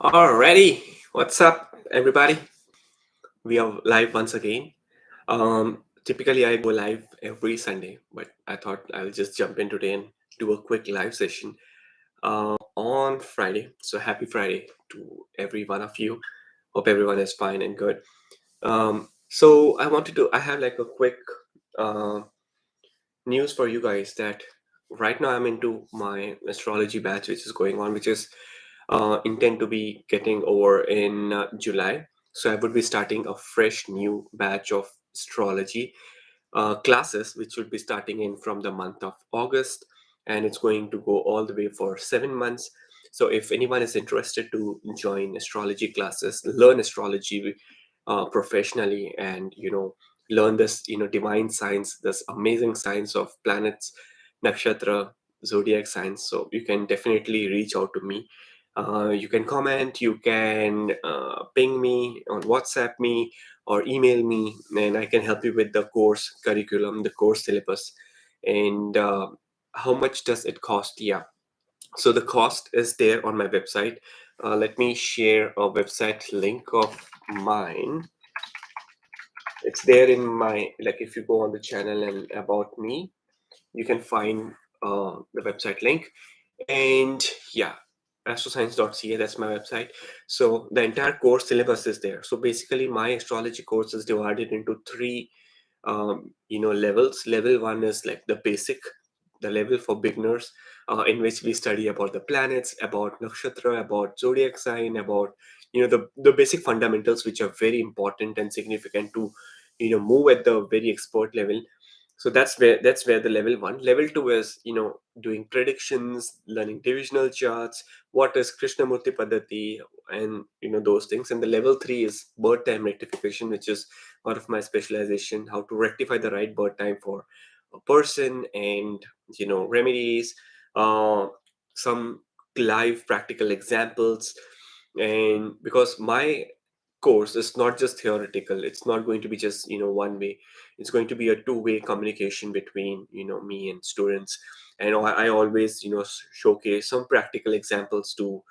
Alrighty, what's up, everybody? We are live once again. Typically, I go live every Sunday, but I thought I'll just jump in today and do a quick live session on Friday. So happy Friday to every one of you. Hope everyone is fine and good. So I have like a quick uh, news for you guys that right now I'm into my astrology batch, which is going on, which is intend to be getting over in July. So I would be starting a fresh new batch of astrology classes, which will be starting in from the month of August, and it's going to go all the way for 7 months. So if anyone is interested to join astrology classes, learn astrology professionally, and learn this divine science, this amazing science of planets, nakshatra, zodiac signs, so you can definitely reach out to me. You can comment, you can ping me on WhatsApp me or email me, and I can help you with the course curriculum, the course syllabus. And how much does it cost? Yeah. So the cost is there on my website. Let me share a website link of mine. It's there in my, like, if you go on the channel and about me, you can find the website link. And yeah, astroscience.ca, that's my website. So the entire course syllabus is there. So basically my astrology course is divided into three levels. Level one is like the basic, the level for beginners, in which we study about the planets, about nakshatra, about zodiac sign, about the basic fundamentals, which are very important and significant to move at the very expert level. So that's where the level one. Level two is doing predictions, learning divisional charts, what is krishnamurti paddhati, and those things. And the level three is birth time rectification, which is one of my specialization, how to rectify the right birth time for a person, and remedies, some live practical examples. And because my course is not just theoretical, it's not going to be just one way. It's going to be a two-way communication between me and students. And I always showcase some practical examples to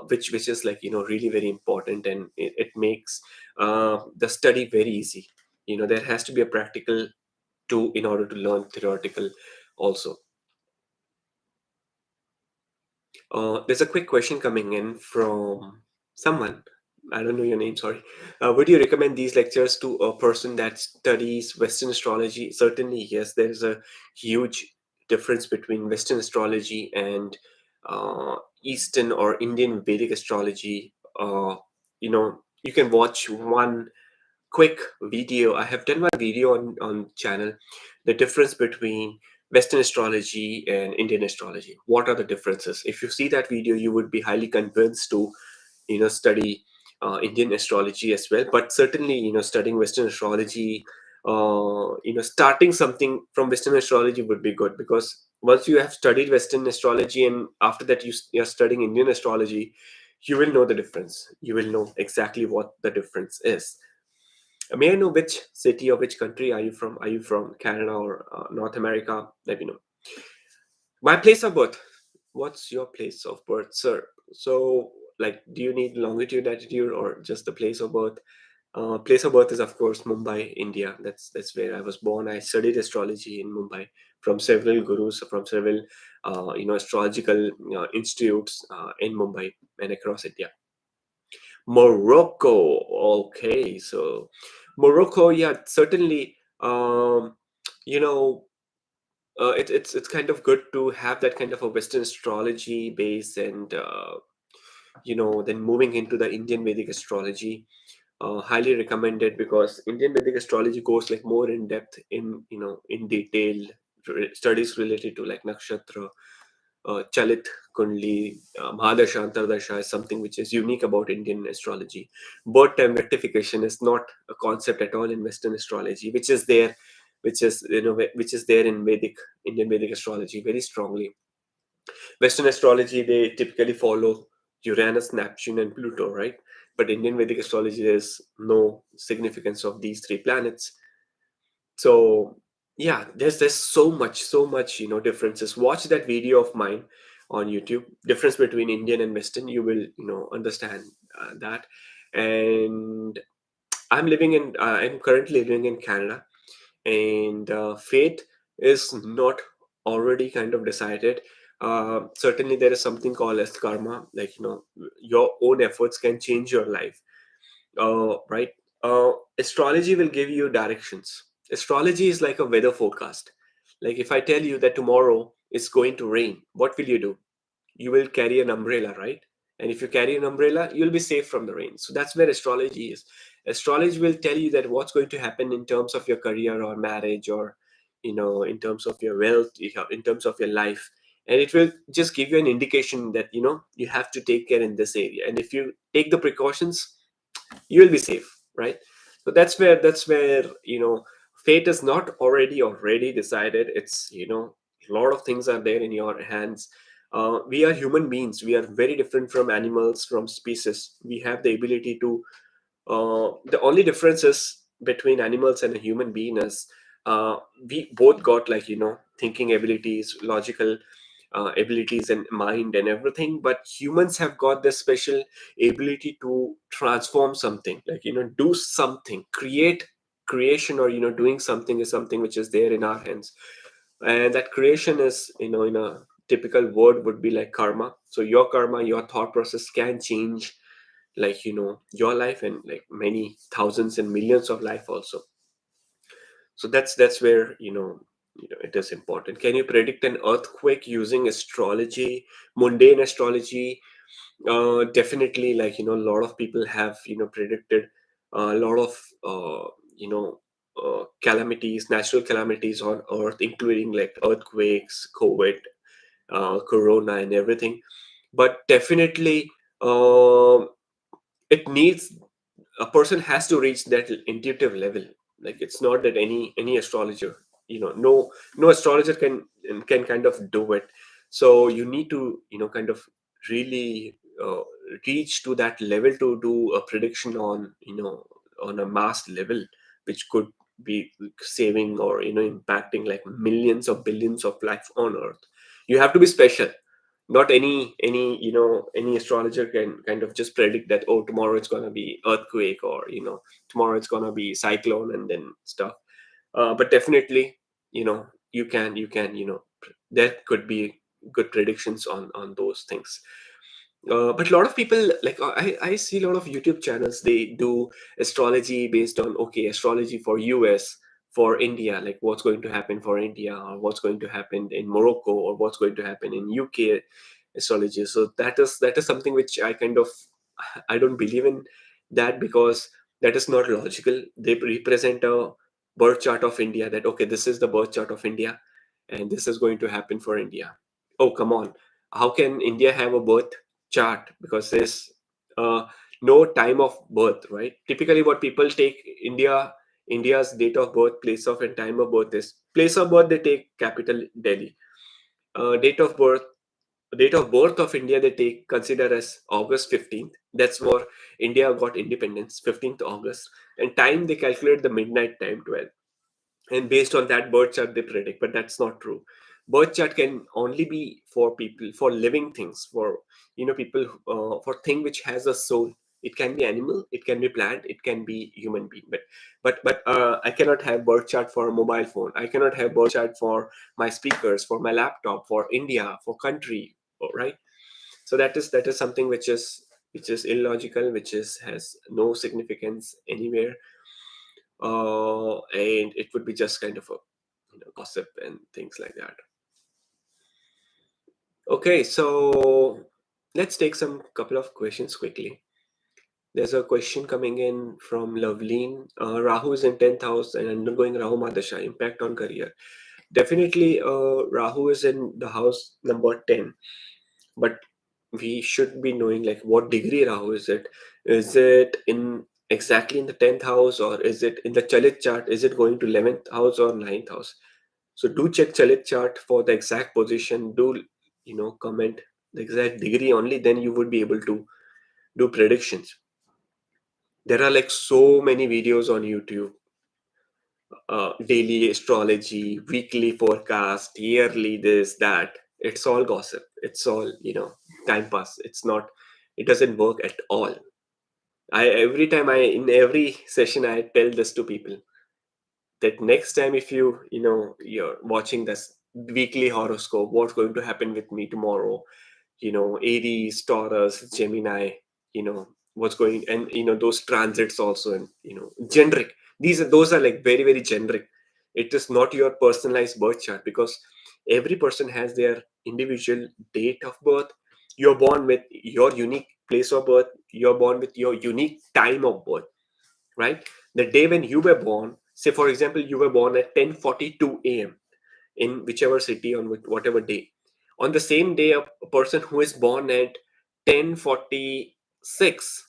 which is like really very important, and it makes the study very easy. There has to be a practical to in order to learn theoretical also. There's a quick question coming in from someone. I don't know your name, sorry. Would you recommend these lectures to a person that studies Western astrology? Certainly, yes. There's a huge difference between Western astrology and Eastern or Indian Vedic astrology. You can watch one quick video. I have done one video on channel, the difference between Western astrology and Indian astrology. What are the differences? If you see that video, you would be highly convinced to study Indian astrology as well. But certainly studying Western astrology, starting something from Western astrology would be good, because once you have studied Western astrology and after that you're studying Indian astrology, you will know the difference. You will know exactly what the difference is. May I know which city or which country are you from? Are you from Canada or North America? Let me know. My place of birth. What's your place of birth, sir? So, like, do you need longitude, latitude, or just the place of birth? Place of birth is, of course, Mumbai, India. That's where I was born. I studied astrology in Mumbai from several gurus, from several astrological institutes in Mumbai and across India. Morocco. Okay, so Morocco, yeah, certainly. You know, it's kind of good to have that kind of a Western astrology base, and then moving into the Indian Vedic astrology. Highly recommended, because Indian Vedic astrology goes like more in depth in detail, studies related to like nakshatra, Chalit Kundli, Mahadasha, Antardasha is something which is unique about Indian astrology. Birth time rectification is not a concept at all in Western astrology, which is there, which is there in Indian Vedic astrology very strongly. Western astrology, they typically follow Uranus, Neptune, and Pluto, right? But Indian Vedic astrology, there's no significance of these three planets. So yeah, there's so much differences. Watch that video of mine. on YouTube. Difference between Indian and Western, you will understand that. And I'm currently living in Canada, and fate is not already kind of decided. Certainly there is something called as karma, like your own efforts can change your life. Right. Astrology will give you directions. Astrology is like a weather forecast. Like if I tell you that tomorrow it's going to rain, what will you do? You will carry an umbrella, right? And if you carry an umbrella, you'll be safe from the rain. So that's where astrology is. Astrology will tell you that what's going to happen in terms of your career or marriage, or in terms of your wealth, in terms of your life. And it will just give you an indication that you have to take care in this area, and if you take the precautions, you will be safe, right? So that's where fate is not already decided. It's a lot of things are there in your hands. We are human beings. We are very different from animals, from species. We have the ability to the only difference is between animals and a human being is we both got, like thinking abilities, logical abilities and mind and everything, but humans have got this special ability to transform something, like do something, creation, or doing something is something which is there in our hands. And that creation is, in a typical word, would be like karma. So your karma, your thought process can change, like your life, and like many thousands and millions of life also. So that's where it is important. Can you predict an earthquake using astrology, mundane astrology? Definitely, like a lot of people have predicted a lot of calamities, natural calamities on earth, including like earthquakes, COVID, corona and everything. But definitely, it needs, a person has to reach that intuitive level. Like it's not that any astrologer, no astrologer can kind of do it. So you need to kind of really reach to that level to do a prediction on on a mass level, which could be saving or impacting like millions of billions of life on earth. You have to be special. Not any any astrologer can kind of just predict that, oh, tomorrow it's going to be earthquake, or tomorrow it's going to be cyclone and then stuff. But definitely, you can there could be good predictions on those things. But a lot of people, like I see a lot of YouTube channels, they do astrology based on, okay, astrology for US, for India, like what's going to happen for India, or what's going to happen in Morocco, or what's going to happen in UK astrology. So that is something which I kind of, I don't believe in that, because that is not logical. They represent a birth chart of India, that okay, this is the birth chart of India, and this is going to happen for India. Oh, come on. How can India have a birth chart? Because there's uh, no time of birth, right? Typically what people take, India's date of birth, place of and time of birth is, place of birth they take capital Delhi. Date of birth of India they take, consider as August 15th. That's where India got independence, 15th August. And time they calculate the midnight time, 12. And based on that birth chart they predict, but that's not true. Birth chart can only be for people, for living things, for people, for thing which has a soul. It can be animal, it can be plant, it can be human being. But I cannot have birth chart for a mobile phone. I cannot have birth chart for my speakers, for my laptop, for India, for country, right? So that is something which is illogical, which is has no significance anywhere. And it would be just kind of a gossip and things like that. Okay, so let's take some couple of questions quickly. There's a question coming in from Loveleen. Rahu is in 10th house and undergoing Rahu Madasha, impact on career. Definitely, Rahu is in the house number 10, but we should be knowing like what degree Rahu is it. Is it in exactly in the 10th house, or is it in the Chalit chart? Is it going to 11th house or 9th house? So do check Chalit chart for the exact position. Do comment the exact degree, only then you would be able to do predictions. There are like so many videos on YouTube, daily astrology, weekly forecast, yearly this, that. It's all gossip. It's all, time pass. It doesn't work at all. Every time in every session, I tell this to people that next time if you're watching this weekly horoscope, what's going to happen with me tomorrow, Aries, Taurus, Gemini, what's going, and those transits also, and generic. Those are like very, very generic. It is not your personalized birth chart, because every person has their individual date of birth. You're born with your unique place of birth. You're born with your unique time of birth, right? The day when you were born, say for example, you were born at 10:42 a.m. in whichever city on whatever day. On the same day, a person who is born at 10:46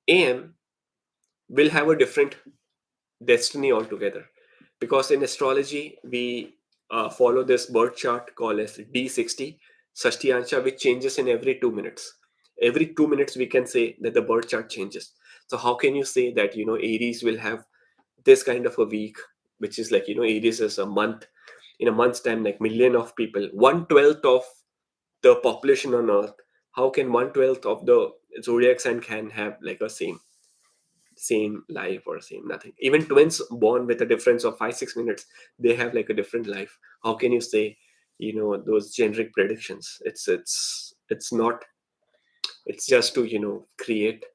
a.m. will have a different destiny altogether, because in astrology we follow this birth chart called as D60 Sastyansha, which changes in every 2 minutes. Every 2 minutes we can say that the birth chart changes. So how can you say that Aries will have this kind of a week, which is like Aries is a month. In a month's time, like million of people, 1/12 of the population on earth, how can 1/12 of the zodiac sign can have like a same life or same nothing? Even twins born with a difference of 5-6 minutes, they have like a different life. How can you say those generic predictions? It's not. It's just to create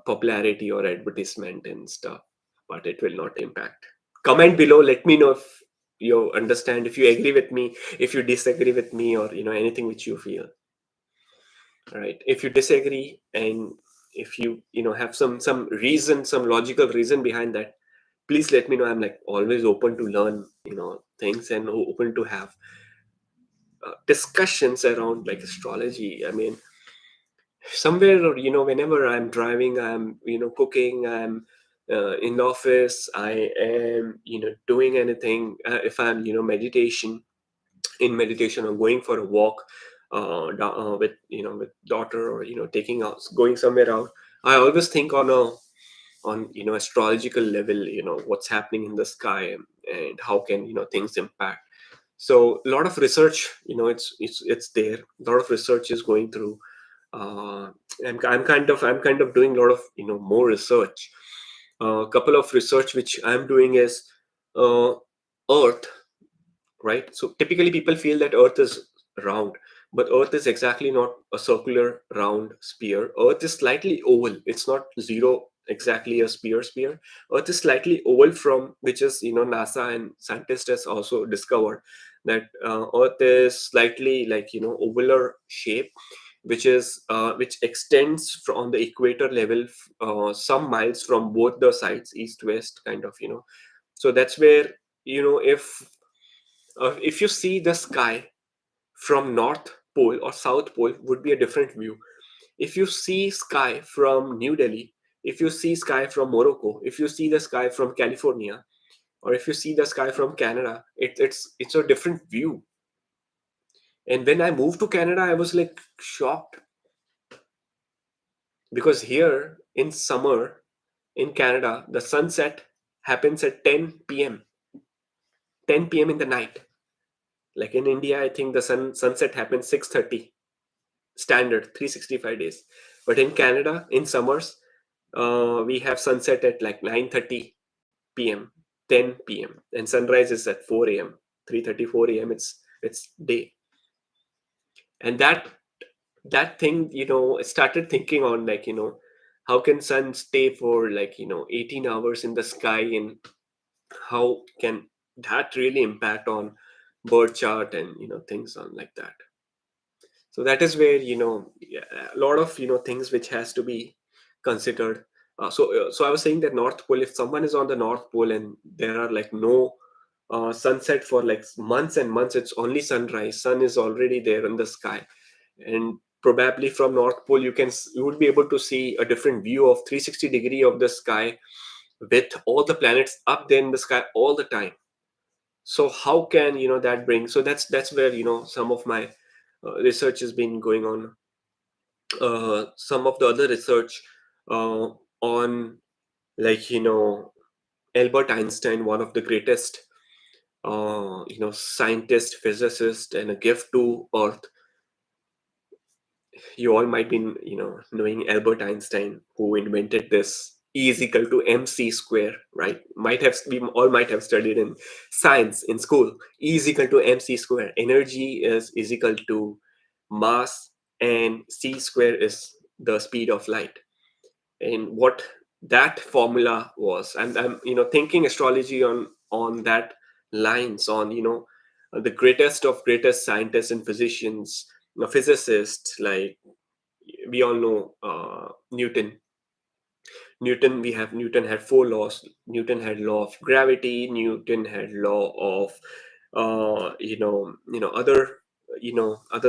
popularity or advertisement and stuff, but it will not impact. Comment below, let me know if you understand, if you agree with me, if you disagree with me, or anything which you feel. All right, if you disagree, and if you have some reason, some logical reason behind that, please let me know. I'm like always open to learn things, and open to have discussions around like astrology. I mean, somewhere, or whenever I'm driving, I'm cooking, I'm in the office, I am doing anything, if I'm meditation, in meditation, or going for a walk with with daughter, or taking out, going somewhere out, I always think on a on astrological level, what's happening in the sky, and how can things impact. So a lot of research, it's there, a lot of research is going through. I'm kind of doing a lot of more research. A couple of research which I'm doing is uh, earth, right? So typically people feel that earth is round, but earth is exactly not a circular round sphere. Earth is slightly oval. It's not zero exactly a sphere. Earth is slightly oval, from which is NASA and scientists has also discovered that earth is slightly like ovular shape, which extends from the equator level, some miles from both the sides, east west kind of. So that's where, if you see the sky from north pole or south pole, would be a different view. If you see sky from New Delhi, if you see sky from Morocco, if you see the sky from California, or if you see the sky from Canada, it's a different view. And when I moved to Canada, I was like shocked, because here in summer in Canada, the sunset happens at 10 p.m. 10 p.m. in the night. Like in India, I think the sunset happens 6:30, standard 365 days. But in Canada, in summers, we have sunset at like 9:30 p.m., 10 p.m., and sunrise is at 4 a.m., 3:34 a.m. It's day. And that thing, I started thinking on like, how can sun stay for like 18 hours in the sky, and how can that really impact on bird chart, and things on like that. So that is where, yeah, a lot of things which has to be considered. So I was saying that north pole, if someone is on the north pole and there are like no sunset for like months and months, it's only sunrise, sun is already there in the sky. And probably from north pole, you would be able to see a different view of 360 degree of the sky, with all the planets up there in the sky all the time. So how can that bring, so that's where some of my research has been going on. Some of the other research on, like Albert Einstein, one of the greatest scientist, physicist, and a gift to Earth. You all might be, knowing Albert Einstein, who invented this E is equal to mc square, right? We all might have studied in science in school. E is equal to mc square. Energy is equal to mass, and c square is the speed of light. And what that formula was, and I'm thinking astrology on that lines, on the greatest of greatest scientists and physicians, physicists, like we all know Newton. We have Newton had four laws. Newton had law of gravity. Newton had law of other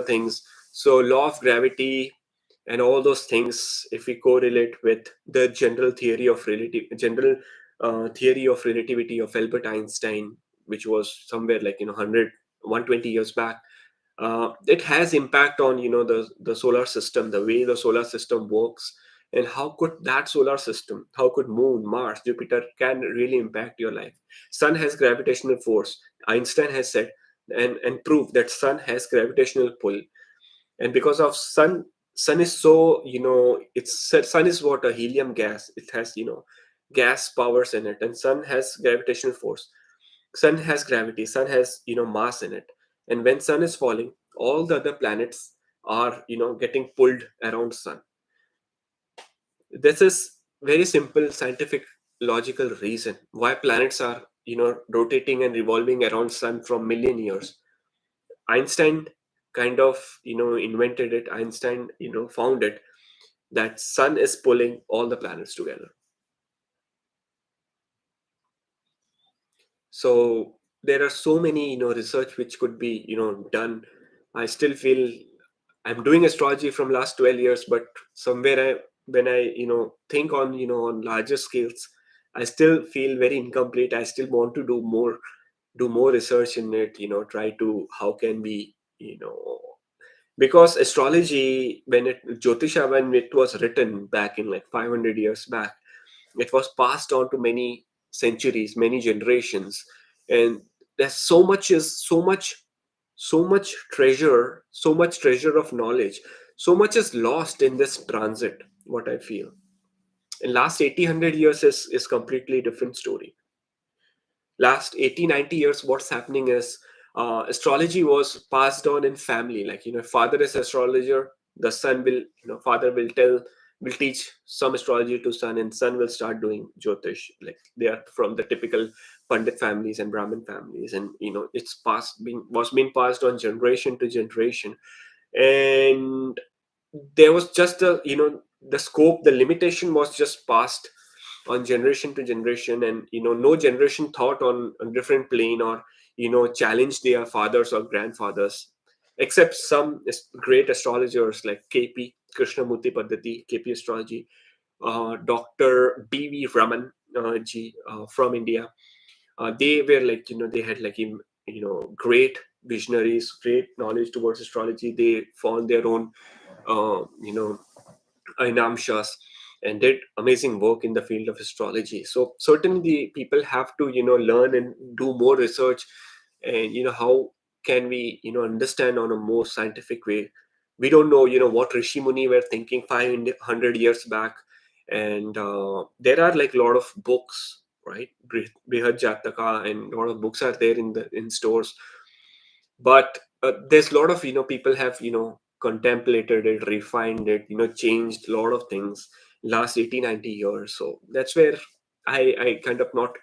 things. So law of gravity and all those things, if we correlate with the general theory of relativity of Albert Einstein, which was somewhere like 120 years back, it has impact on the solar system, the way the solar system works, and how could that solar system, how could moon, Mars, Jupiter can really impact your life. Sun has gravitational force. Einstein has said and proved that sun has gravitational pull. And because of sun is so, sun is what, a helium gas. It has gas powers in it, and sun has gravitational force. Sun has gravity. Sun has mass in it. And when sun is falling, all the other planets are getting pulled around sun. This is very simple scientific logical reason why planets are rotating and revolving around sun from million years. Einstein kind of invented it. Einstein found it, that sun is pulling all the planets together. So there are so many research which could be done. I still feel I'm doing astrology from last 12 years, but somewhere when I think on on larger scales, I still feel very incomplete. I still want to do more research in it. Try to, how can we because astrology, when it Jyotisha, when it was written back in like 500 years back, it was passed on to many centuries, many generations. And there's so much treasure of knowledge. So much is lost in this transit, what I feel. In last 80 100 years is completely different story. Last 80 90 years, what's happening is, astrology was passed on in family. Like father is astrologer, the son will, father will teach some astrology to son, and son will start doing jyotish. Like they are from the typical pandit families and brahmin families, and it's being passed on generation to generation. And there was just the scope, the limitation was just passed on generation to generation. And no generation thought on a different plane, or challenged their fathers or grandfathers, except some great astrologers like KP Krishnamurti Paddhati, KP astrology, Dr. BV Raman ji, from India. They were like, they had like great visionaries, great knowledge towards astrology. They found their own Ayanamsas, and did amazing work in the field of astrology. So certainly the people have to learn and do more research. And how can we understand on a more scientific way. We don't know what Rishi Muni were thinking 500 years back. And there are like a lot of books, right? Brihad Jataka, and a lot of books are there in stores. But there's a lot of people have contemplated it, refined it, changed a lot of things last 80 90 years. So that's where I kind of not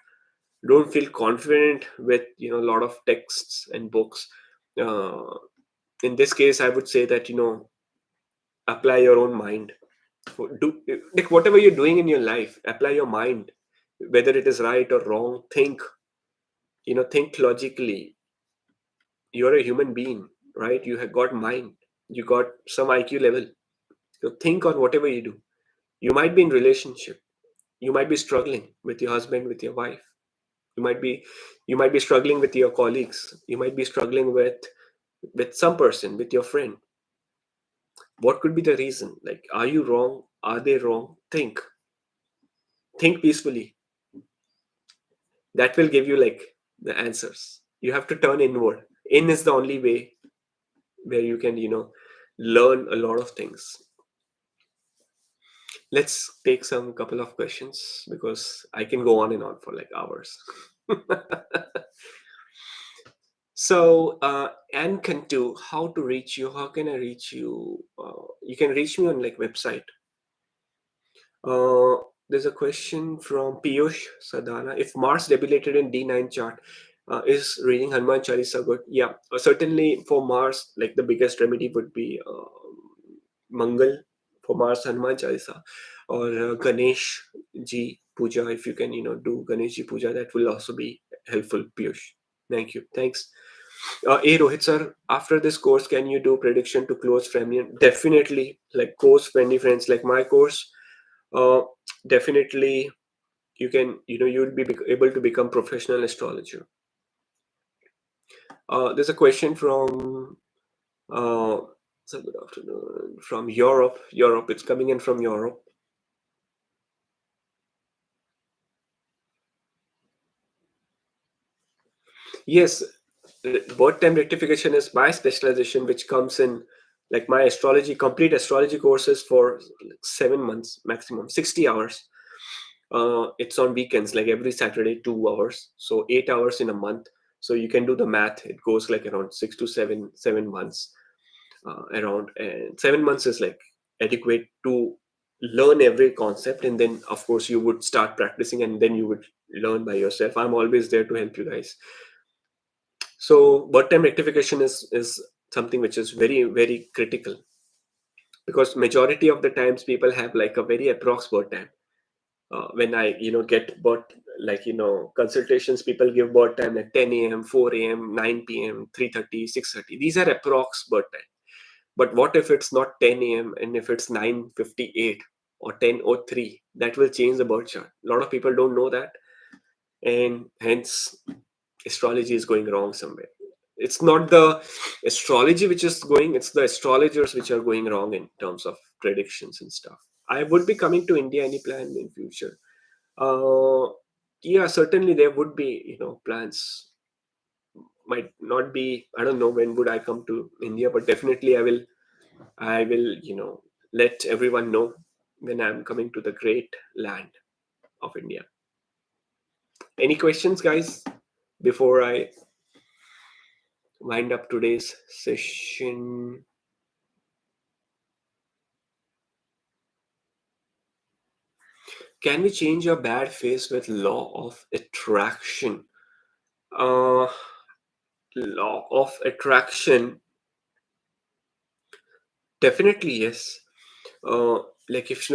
don't feel confident with a lot of texts and books. uh, in this case, I would say that apply your own mind. Do, like, whatever you're doing in your life, apply your mind, whether it is right or wrong. Think logically. You're a human being, right? You have got mind, you got some IQ level. So think on whatever you do. You might be in relationship, you might be struggling with your husband, with your wife. You might be you might be struggling with your colleagues. You might be struggling with some person, with your friend. What could be the reason? Like, are you wrong? Are they wrong? Think peacefully. That will give you like the answers. You have to turn inward. In is the only way where you can, learn a lot of things. Let's take some couple of questions because I can go on and on for like hours. So, and Kantu, how to reach you? How can I reach you? You can reach me on like website. Uh, there's a question from Piyush Sadana. If Mars debilitated in D9 chart, is reading Hanuman Chalisa good? Yeah, certainly for Mars, like the biggest remedy would be Mangal for Mars Hanuman Chalisa, or Ganesh Ji Puja. If you can, do Ganesh Ji Puja, that will also be helpful. Piyush, thank you. Thanks. Rohit sir, after this course, can you do prediction to close family? Definitely, like close friendly friends, like my course. Uh, Definitely, you can, you'll be able to become professional astrologer. There's a question from uh, so good afternoon from Europe. Europe, it's coming in from Europe. Yes, birth time rectification is my specialization, which comes in like my astrology, complete astrology courses for like 7 months maximum, 60 hours. It's on weekends, like every Saturday, 2 hours, so 8 hours in a month. So you can do the math. It goes like around 6 to 7 months, around, and 7 months is like adequate to learn every concept, and then of course you would start practicing, and then you would learn by yourself. I'm always there to help you guys. So birth time rectification is something which is very very critical, because majority of the times people have like a very approx birth time. When I get birth, like consultations, people give birth time at 10 a.m., 4 a.m., 9 p.m., 3:30, 6:30. These are approx birth time. But what if it's not 10 a.m. and if it's 9:58 or 10:03? That will change the birth chart. A lot of people don't know that, and hence astrology is going wrong somewhere. It's not the astrology which is going, it's the astrologers which are going wrong in terms of predictions and stuff. I would be coming to India. Any plan in future? uh yeah, certainly there would be plans. Might not be, I don't know when would I come to India, but definitely I will let everyone know when I'm coming to the great land of India. Any questions, guys, before I wind up today's session? Can we change a bad face with law of attraction? Uh, Law of attraction, definitely yes. Uh, like if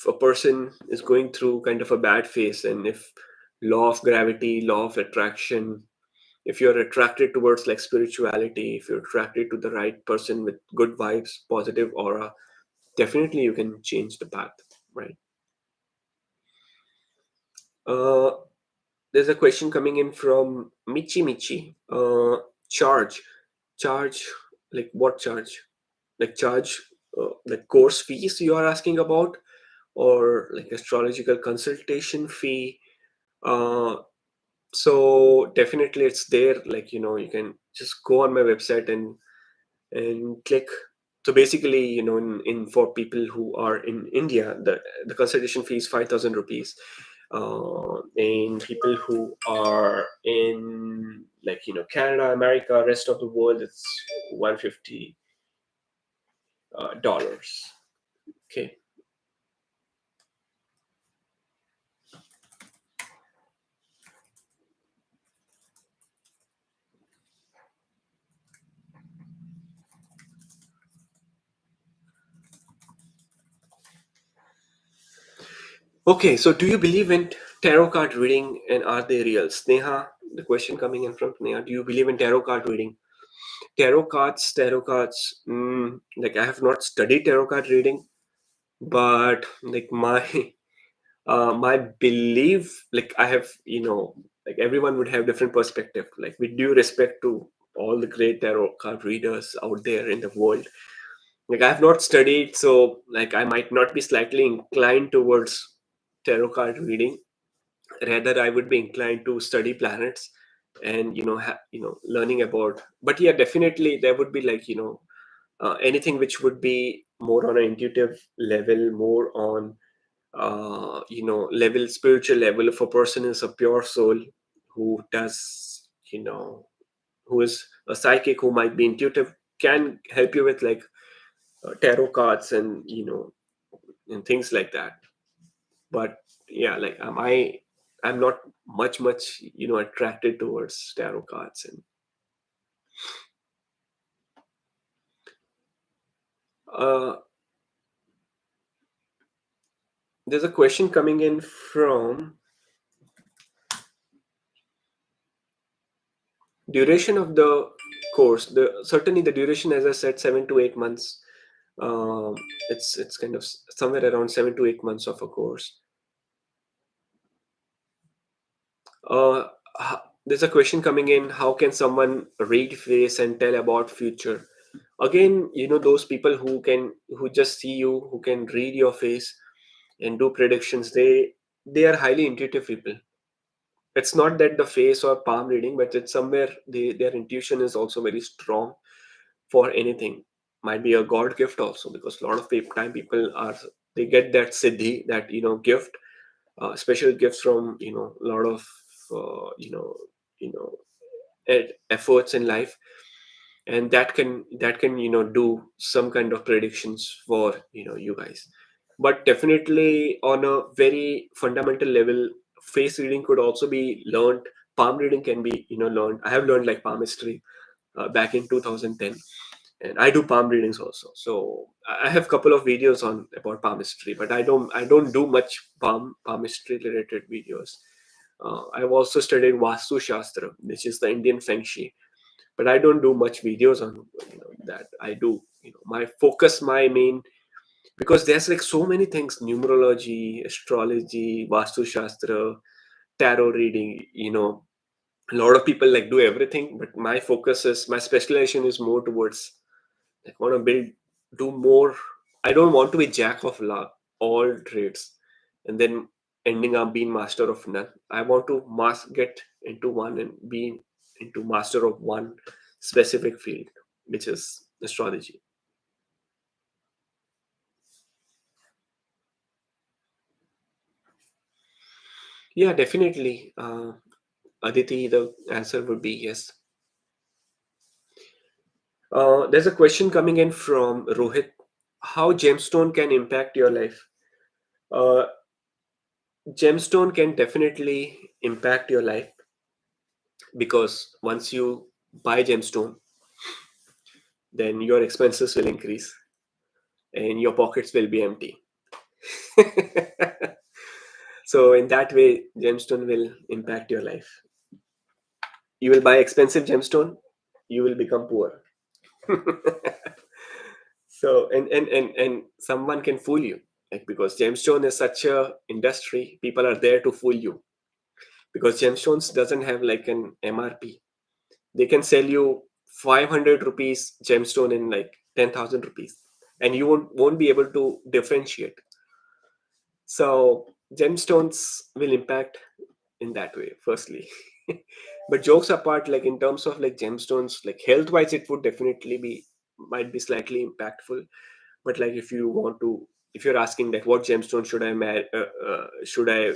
a person is going through kind of a bad phase, and if law of gravity, law of attraction, if you're attracted towards like spirituality, if you're attracted to the right person with good vibes, positive aura, definitely you can change the path, right? uh, there's a question coming in from Michi. Charge, charge, like what charge? Like charge, like course fees you are asking about, or like astrological consultation fee? uh, so definitely it's there, like you can just go on my website and click. So basically, in for people who are in India, the consultation fee is 5,000 rupees. And people who are in like Canada, America, rest of the world, it's 150 dollars. Okay. Okay. So do you believe in tarot card reading, and are they real? Sneha, the question coming in from Sneha: do you believe in tarot card reading? Tarot cards. Like I have not studied tarot card reading, but like my my belief, like I have, like everyone would have different perspective. Like with due respect to all the great tarot card readers out there in the world, like I have not studied, so like I might not be slightly inclined towards tarot card reading. Rather, I would be inclined to study planets, and learning about. But yeah, definitely there would be like anything which would be more on an intuitive level, more on level, spiritual level. If a person is a pure soul who does, who is a psychic, who might be intuitive, can help you with like tarot cards and and things like that. But yeah, like I'm not much attracted towards tarot cards. And uh, there's a question coming in from duration of the course. The certainly the duration, as I said, 7 to 8 months. um, it's kind of somewhere around 7 to 8 months of a course. uh, there's a question coming in: how can someone read face and tell about future? Again, those people who just see you, who can read your face and do predictions, they are highly intuitive people. It's not that the face or palm reading, but it's somewhere their intuition is also very strong for anything. Might be a god gift also, because a lot of time people are, they get that siddhi, that gift, special gifts from a lot of you know efforts in life, and that can do some kind of predictions for you guys. But definitely on a very fundamental level, face reading could also be learned. Palm reading can be learned. I have learned like palmistry back in 2010, and I do palm readings also. So I have a couple of videos on about palmistry, but I don't do much palmistry related videos. I've also studied Vastu Shastra, which is the Indian Feng Shui, but I don't do much videos on that. I do my focus, my main, because there's like so many things: numerology, astrology, Vastu Shastra, tarot reading. A lot of people like do everything, but my focus is, my specialization is more towards, like, want to build, do more. I don't want to be jack of all trades and then ending up being master of none. I want to get into one and be into master of one specific field, which is astrology. Yeah, definitely. Aditi, the answer would be yes. There's a question coming in from Rohit: how gemstone can impact your life? Uh, Gemstone can definitely impact your life, because once you buy gemstone, then your expenses will increase and your pockets will be empty. So in that way, gemstone will impact your life. You will buy expensive gemstone, you will become poor. So and someone can fool you, like, because gemstone is such a industry, people are there to fool you, because gemstones doesn't have like an MRP. They can sell you 500 rupees gemstone in like 10,000 rupees, and you won't be able to differentiate. So gemstones will impact in that way, firstly. But jokes apart, like in terms of like gemstones, like health wise, it would definitely be, might be slightly impactful. But like, if you want to, if you're asking like what gemstone should I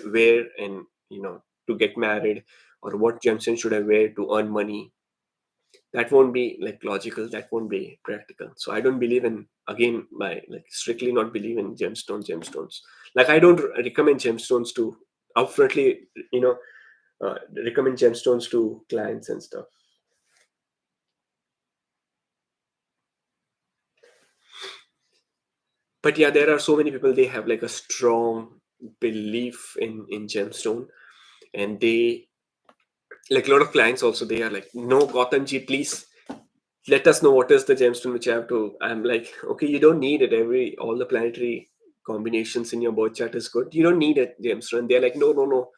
wear, and to get married, or what gemstone should I wear to earn money, that won't be like logical, that won't be practical. So I don't believe in, again, by like strictly not believe in gemstones. Like, I don't recommend gemstones to upfrontly, you know recommend gemstones to clients and stuff. But yeah, there are so many people, they have like a strong belief in gemstone, and they, like, a lot of clients also, they are like, no, Gautam ji, please let us know what is the gemstone which I have to. I'm like, okay, you don't need it. All the planetary combinations in your birth chart is good. You don't need a gemstone. They're like, no, no, no.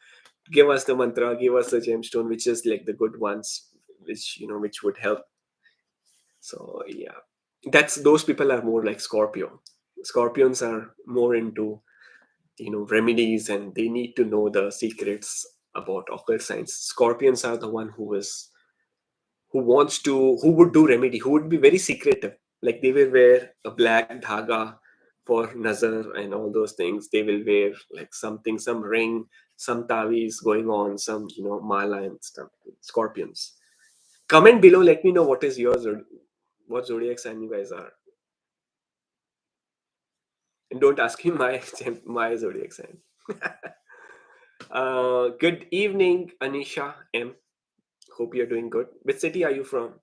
Give us the mantra. Give us the gemstone, which is like the good ones, which would help. So yeah, that's, those people are more like Scorpio. Scorpions are more into remedies, and they need to know the secrets. about occult signs. Scorpions are the one who would do remedy, who would be very secretive. Like they will wear a black dhaga for nazar and all those things. They will wear like something, some ring, some tavis going on, some mala and stuff. Scorpions. Comment below. Let me know what is yours, or what zodiac sign you guys are. And don't ask me my zodiac sign. Good evening, Anisha M. Hope you're doing good. Which city are you from?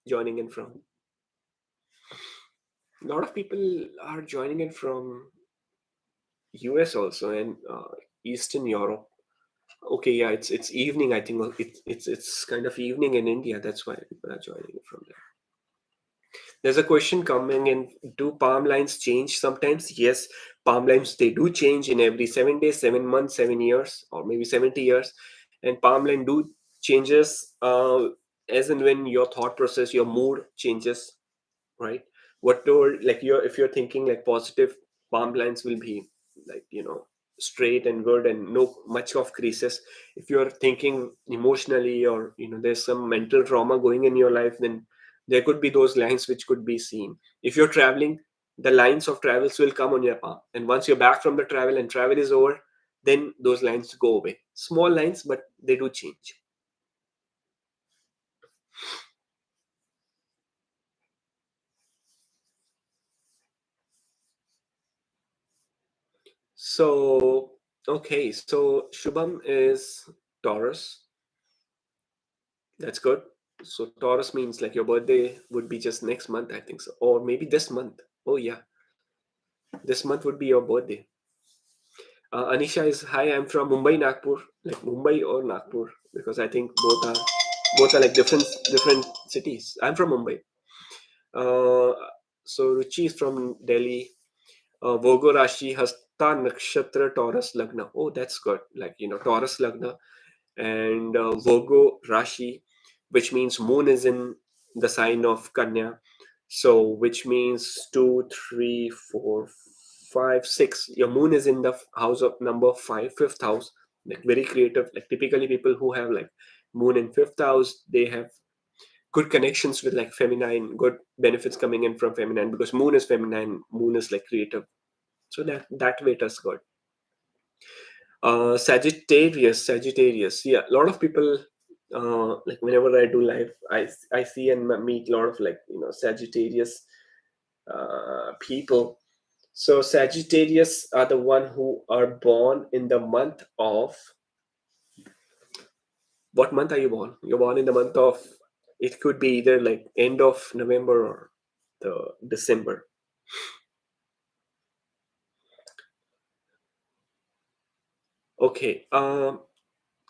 Joining in from? A lot of people are joining in from US also, and Eastern Europe. Okay, yeah, it's evening. I think it's kind of evening in India. That's why people are joining in from there. There's a question coming in. Do palm lines change sometimes? Yes, palm lines, they do change in every 7 days, 7 months, 7 years, or maybe 70 years. And palm line do changes as and when your thought process, your mood changes, right? Whatever, like if you're thinking like positive, palm lines will be like straight and good and no much of creases. If you're thinking emotionally, or there's some mental trauma going in your life, then there could be those lines which could be seen. If you're traveling, the lines of travels will come on your palm, and once you're back from the travel and travel is over, then those lines go away. Small lines, but they do change. So, okay, so Shubham is Taurus. That's good. So Taurus means like your birthday would be just next month, I think so. Or maybe this month. Oh yeah, this month would be your birthday. Anisha is, hi, I'm from Mumbai, Nagpur. Like Mumbai or Nagpur, because I think both are like different cities. I'm from Mumbai. Uh, so Ruchi is from Delhi. Virgo Rashi, Hasta Nakshatra, Taurus Lagna. Oh, that's good. Like Taurus Lagna and Virgo Rashi, which means moon is in the sign of Kanya. So, which means 2, 3, 4, 5, 6. Your moon is in the house of number five, fifth house. Like very creative. Like typically people who have like moon in fifth house, they have good connections with like feminine, good benefits coming in from feminine, because moon is feminine, moon is like creative. So that way it is good. Sagittarius. Yeah, a lot of people. Like whenever I do live, I see and meet a lot of like Sagittarius people. So Sagittarius are the one who are born in the month of, what month are you born? You're born in the month of, it could be either like end of November or the December. Okay.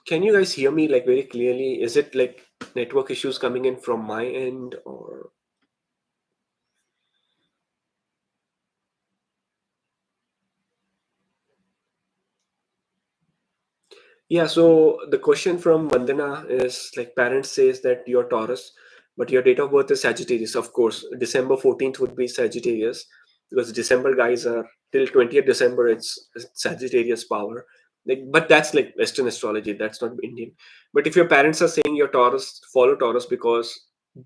Can you guys hear me like very clearly? Is it like network issues coming in from my end, or? Yeah, so the question from Vandana is like, parents says that you're Taurus, but your date of birth is Sagittarius. Of course, December 14th would be Sagittarius, because December guys are till 20th December, it's Sagittarius power. Like, but that's like Western astrology, that's not Indian. But if your parents are saying you're Taurus, follow Taurus, because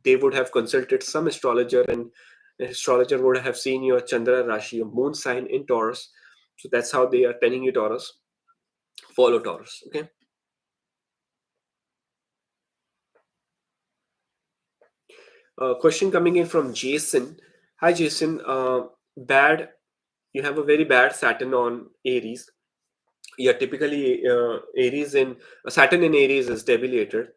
they would have consulted some astrologer, and an astrologer would have seen your Chandra Rashi, your moon sign in Taurus. So that's how they are telling you Taurus. Follow Taurus. Okay. Question coming in from Jason. Hi, Jason. Bad. You have a very bad Saturn on Aries. Yeah, typically Aries in Saturn in Aries is debilitated.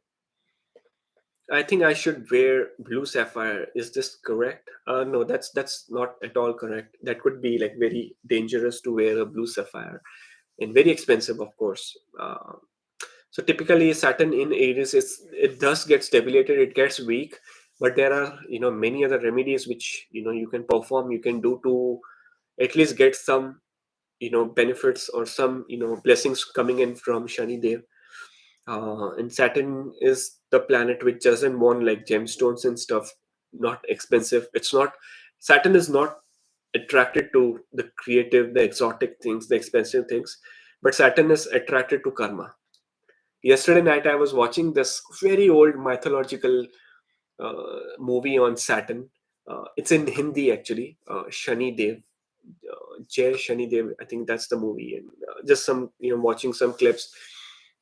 I think I should wear blue sapphire. Is this correct? No, that's not at all correct. That could be like very dangerous to wear a blue sapphire, and very expensive, of course. So typically, Saturn in Aries, it does get debilitated. It gets weak, but there are many other remedies which you can perform. You can do to at least get some benefits, or some blessings coming in from Shani Dev. And Saturn is the planet which doesn't want like gemstones and stuff. Not expensive. It's not. Saturn is not attracted to the creative, the exotic things, the expensive things, but Saturn is attracted to karma. Yesterday night I was watching this very old mythological movie on Saturn. It's in Hindi actually. Shani Dev, Jay Shani Dev. I think that's the movie. And just some, watching some clips,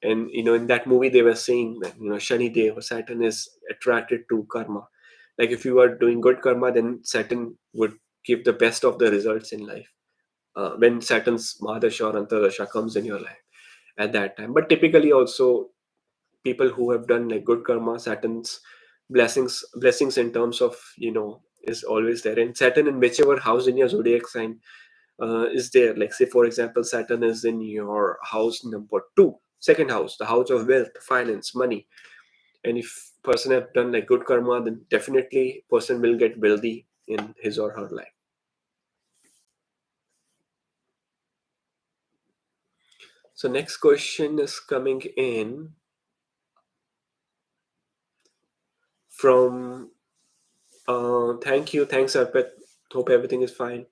and in that movie they were saying that Shani Dev, Saturn is attracted to karma. Like if you are doing good karma, then Saturn would give the best of the results in life. When Saturn's Mahadasha or Antardasha comes in your life at that time. But typically also people who have done like good karma, Saturn's blessings in terms of is always there. And Saturn in whichever house in your zodiac sign is there. Like say for example, Saturn is in your house number two, second house, the house of wealth, finance, money. And if person have done like good karma, then definitely person will get wealthy in his or her life. So next question is coming in from thank you, thanks Arpit. Hope everything is fine.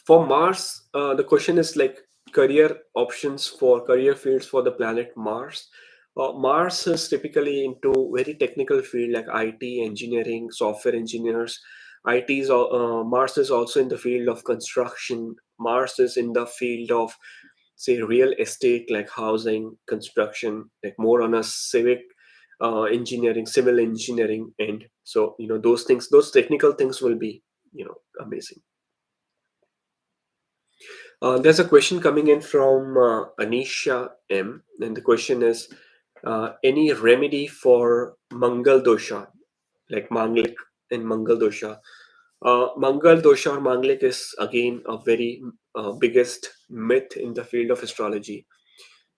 For Mars, the question is like career options for career fields for the planet Mars. Mars is typically into very technical field like IT, engineering, software engineers. Mars is also in the field of construction. Mars is in the field of say real estate like housing, construction, like more on a civic engineering, civil engineering end. So those things, those technical things will be amazing. There's a question coming in from Anisha M, and the question is any remedy for Mangal dosha, like Manglik and Mangal dosha. Mangal dosha or Manglik is again a very biggest myth in the field of astrology.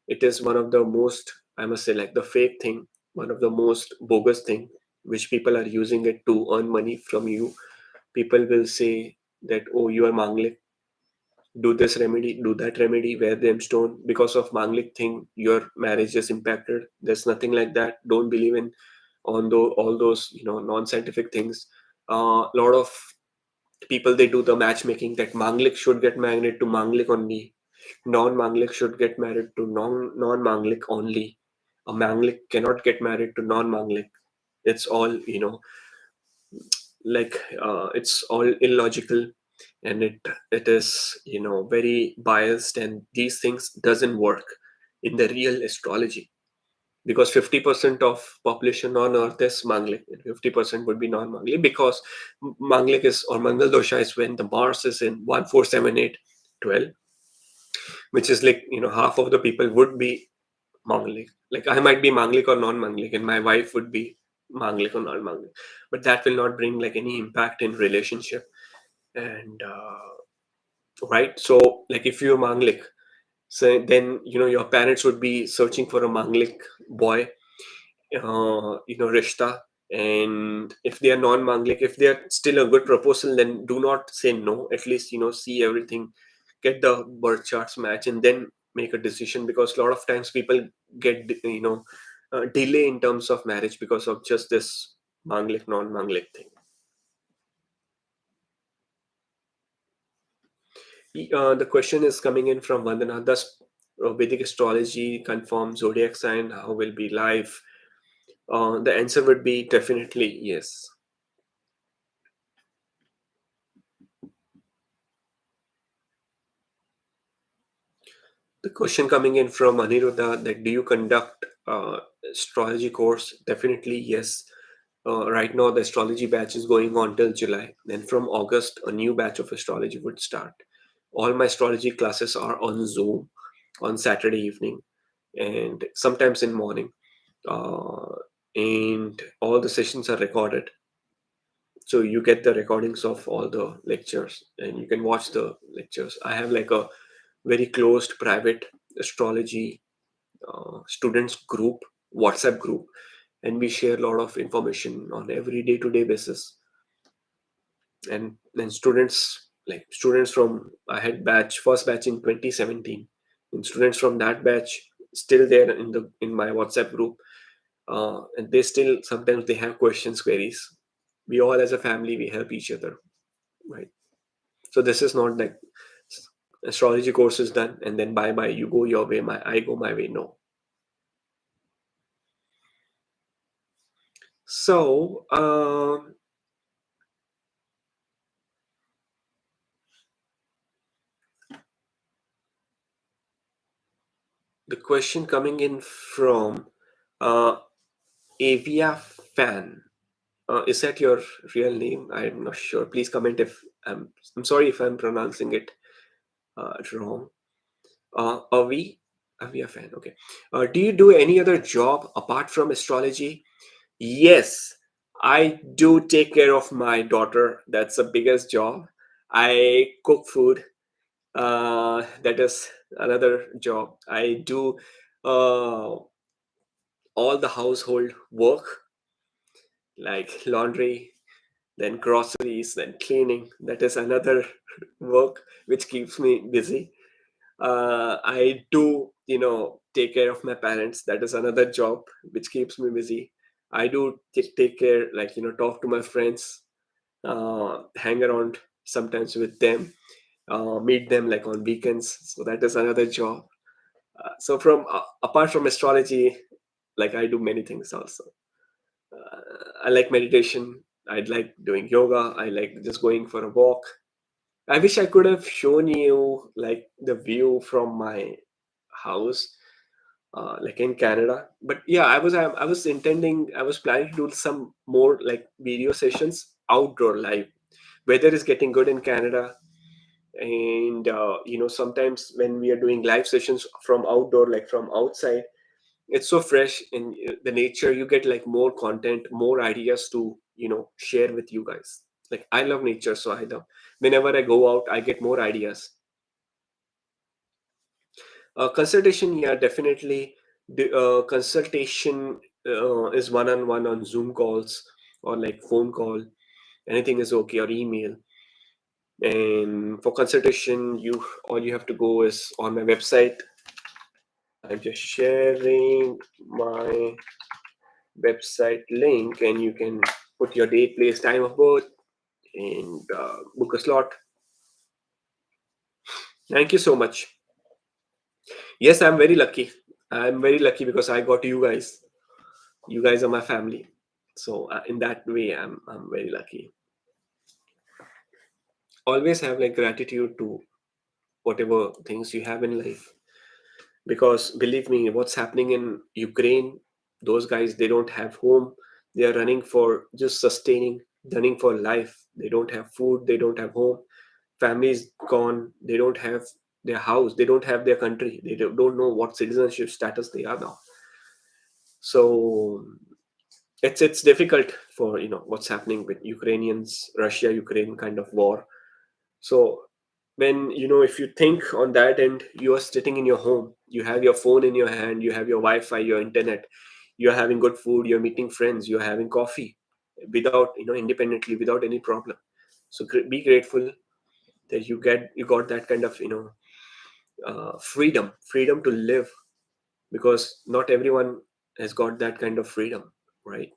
It is one of the most, I must say, like the fake thing, one of the most bogus thing, which people are using it to earn money from you. People will say that, oh, you are Manglik, do this remedy, do that remedy, wear the gemstone. Because of Manglik thing, your marriage is impacted. There's nothing like that. Don't believe in all those non-scientific things. A lot of people they do the matchmaking that Manglik should get married to Manglik only. Non-Manglik should get married to non-Manglik only. A Manglik cannot get married to non-Manglik. It's all it's all illogical, and it is very biased, and these things doesn't work in the real astrology, because 50% of population on earth is Manglik and 50% would be non-Manglik, because Manglik is, or Mangal dosha is when the Mars is in 1 4 7 8 12, which is like half of the people would be Manglik. Like I might be Manglik or non-Manglik, and my wife would be Manglik or non-Manglik, but that will not bring like any impact in relationship. And right, so like if you're Manglik, so then your parents would be searching for a Manglik boy, rishta. And if they are non-Manglik, if they are still a good proposal, then do not say no. At least see everything, get the birth charts match, and then make a decision, because a lot of times people get delay in terms of marriage because of just this Manglik non-Manglik thing. The question is coming in from Vandana. Does Vedic astrology confirm zodiac sign? How will be live? The answer would be definitely yes. The question coming in from Aniruddha, that do you conduct astrology course? Definitely yes. Right now the astrology batch is going on till July. Then from August a new batch of astrology would start. All my astrology classes are on Zoom on Saturday evening and sometimes in morning. Uh, and all the sessions are recorded. So you get the recordings of all the lectures and you can watch the lectures. I have like a very closed private astrology students group, WhatsApp group, and we share a lot of information on every day-to-day basis. And then students from, I had first batch in 2017, and students from that batch still there in my WhatsApp group, and they still sometimes they have questions, queries. We all as a family we help each other, right? So this is not like astrology course is done, and then bye bye, you go your way, I go my way. No. So the question coming in from uh, Avia Fan. Is that your real name? I'm not sure. Please comment if I'm sorry if I'm pronouncing it wrong. Avi, Avia Fan. Okay. Do you do any other job apart from astrology? Yes, I do take care of my daughter. That's the biggest job. I cook food. That is another job. I do all the household work like laundry, then groceries, then cleaning. That is another work which keeps me busy. I do, take care of my parents. That is another job which keeps me busy. I do take care, like, talk to my friends, hang around sometimes with them, meet them like on weekends. So that is another job. So from apart from astrology, like I do many things also. I like meditation. I like doing yoga. I like just going for a walk. I wish I could have shown you like the view from my house, like in Canada. But yeah, I was intending, I was planning to do some more like video sessions outdoor live. Weather is getting good in Canada, and sometimes when we are doing live sessions from outdoor, like from outside, it's so fresh in the nature. You get like more content, more ideas to share with you guys. Like I love nature, so I love whenever I go out, I get more ideas. Consultation, yeah, definitely. The consultation is one-on-one on Zoom calls or like phone call. Anything is okay, or email. And for consultation, you all you have to go is on my website. I'm just sharing my website link, and you can put your date, place, time of birth, and book a slot. Thank you so much. Yes, I'm very lucky. I'm very lucky because I got you guys. You guys are my family. So in that way, I'm very lucky. Always have like gratitude to whatever things you have in life, because believe me, what's happening in Ukraine, those guys, they don't have home. They are running for just sustaining, running for life. They don't have food, they don't have home, families gone, they don't have their house, they don't have their country, they don't know what citizenship status they are now. So it's difficult for what's happening with Ukrainians, Russia Ukraine kind of war. So when if you think on that end, you are sitting in your home, you have your phone in your hand, you have your Wi-Fi, your internet, you're having good food, you're meeting friends, you're having coffee without independently, without any problem. So be grateful that you got that kind of freedom to live, because not everyone has got that kind of freedom, right?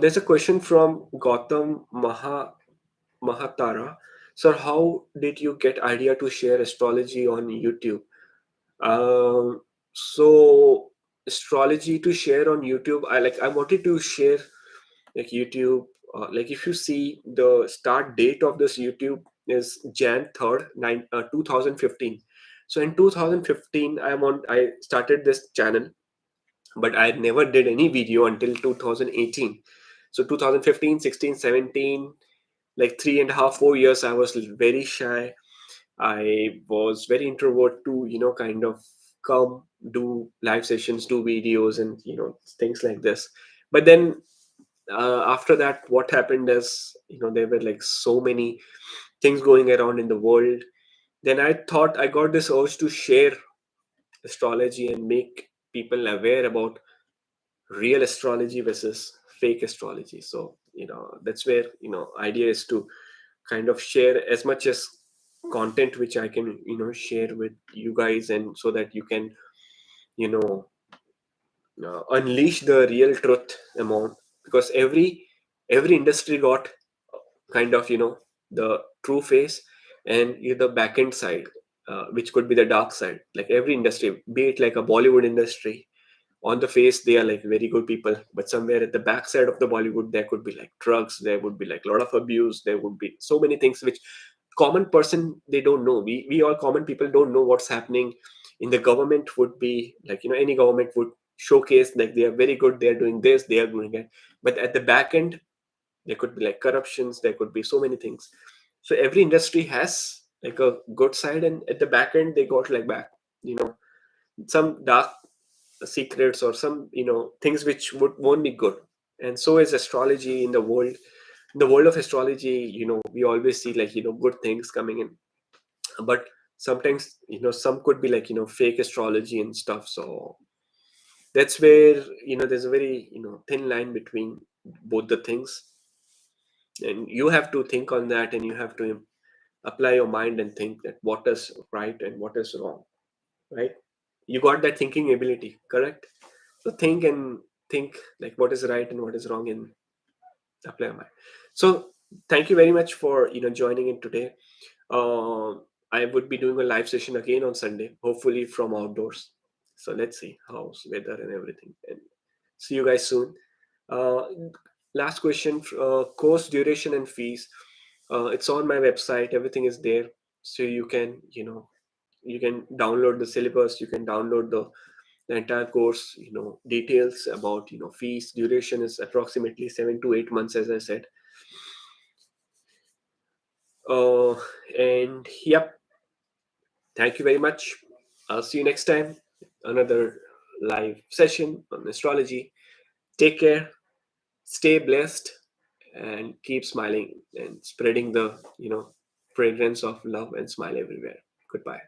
There's a question from Gautam Mahatara. Sir, how did you get idea to share astrology on YouTube? So astrology to share on YouTube, I wanted to share like YouTube. Like if you see the start date of this YouTube is Jan 3rd, 2015. So in 2015, I started this channel, but I never did any video until 2018. So 2015, 16, 17, like 3.5, 4 years, I was very shy. I was very introvert to kind of come do live sessions, do videos, and things like this. But then after that, what happened is there were like so many things going around in the world. Then I thought, I got this urge to share astrology and make people aware about real astrology versus fake astrology. So that's where idea is to kind of share as much as content which I can share with you guys, and so that you can you know unleash the real truth amount, because every industry got kind of, the true face, and the back end side, which could be the dark side. Like every industry, be it like a Bollywood industry, on the face they are like very good people, but somewhere at the backside of the Bollywood there could be like drugs, there would be like a lot of abuse, there would be so many things which common person they don't know. We all common people don't know what's happening in the government. Would be like, any government would showcase like they are very good, they are doing this, they are doing it, but at the back end there could be like corruptions, there could be so many things. So every industry has like a good side, and at the back end they got like back, you know some dark secrets, or some things which won't be good. And so is astrology. In the world of astrology, we always see like good things coming in, but sometimes some could be like fake astrology and stuff. So that's where there's a very thin line between both the things, and you have to think on that, and you have to apply your mind and think that what is right and what is wrong, right? You got that thinking ability, correct? So think like what is right and what is wrong, and apply your mind. So thank you very much for joining in today. I would be doing a live session again on Sunday, hopefully from outdoors. So let's see how's weather and everything, and see you guys soon. uh, Last question, course duration and fees. It's on my website, everything is there. So you can download the syllabus, you can download the entire course, details about fees. Duration is approximately 7 to 8 months, as I said. uh, and yep, thank you very much. I'll see you next time, another live session on astrology. Take care, stay blessed, and keep smiling and spreading the fragrance of love and smile everywhere. Goodbye.